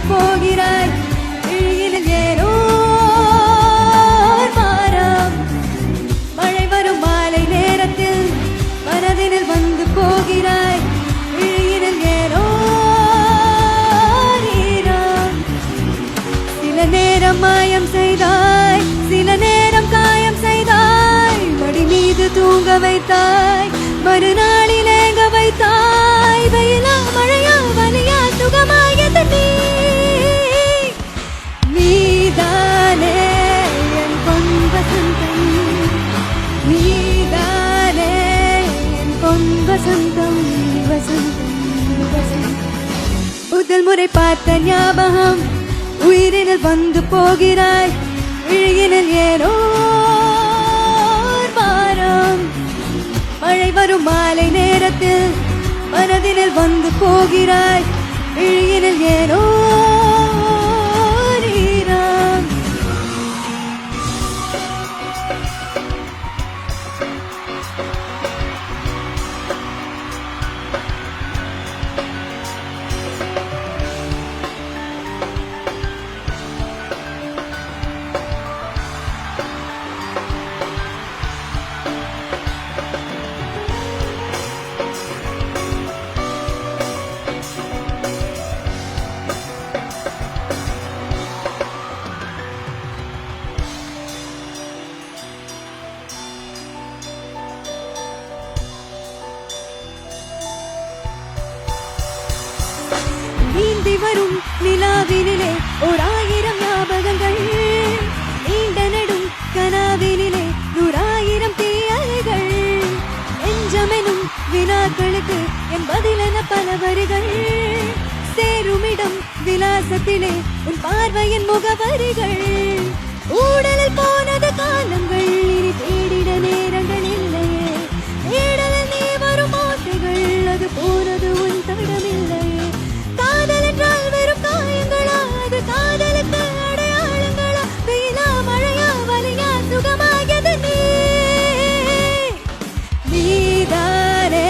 போகிறாய் இழியில் ஏனோ வாரம் மழை வரும் மாலை நேரத்தில் மனதினில் வந்து போகிறாய் இழியில் ஏனோ நீரம் சில நேரம் மாயம் செய்தாய் சில நேரம் காயம் செய்தாய் மடி மீது தூங்க வைத்தாய் மறுநாளில் ஏங்க வைத்தாய் வெயிலா மழையா வலியா சுகமாயது நீதானே என் பொன் வசந்தம் நீதானே என் பொன் வசந்தம் வசந்தம் முதல் முறை பார்த்த ஞாபகம் உயிரினில் வந்து போகிறாய் இழியினில் ஏனோ வாரம் மழை வரும் மாலை நேரத்தில் மனதினில் வந்து போகிறாய் இழியினில் ஏனோ நீரம் நீந்தி வரும் நிலாவினிலே ஓர் ஆயிரம் ஞாபகங்கள் நீண்ட நெடும் கனாவினிலே 100,000 தீயலைகள் நெஞ்சமெனும் வினாக்களுக்கு என் பதிலென பல வரிகள் சேருமிடம் விலாசத்திலே உன் பார்வையின் முகவரிகள் ஊடலில் போனது காலங்கள் இனி தேடிட நேரங்கள் இல்லையே தேடலில் நீ வரும் ஓசைகள் அது போனது உன் தடமில்லையே காதல் என்றால் வெறும் காயங்களா அது காதலுக்கு அடையாளங்களா வெயிலா மழையா வலியா சுகமாயது நீதானே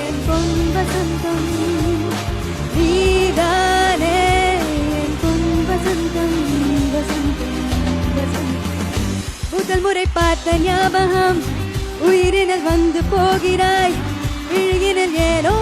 என் பொன் வசந்தம் நீதானே என் பொன் வசந்தம் வசந்தம் முதல் முறை பார்த்த ஞாபகம் உயிரினில் வந்து போகிறாய் இழியினில் ஏனோ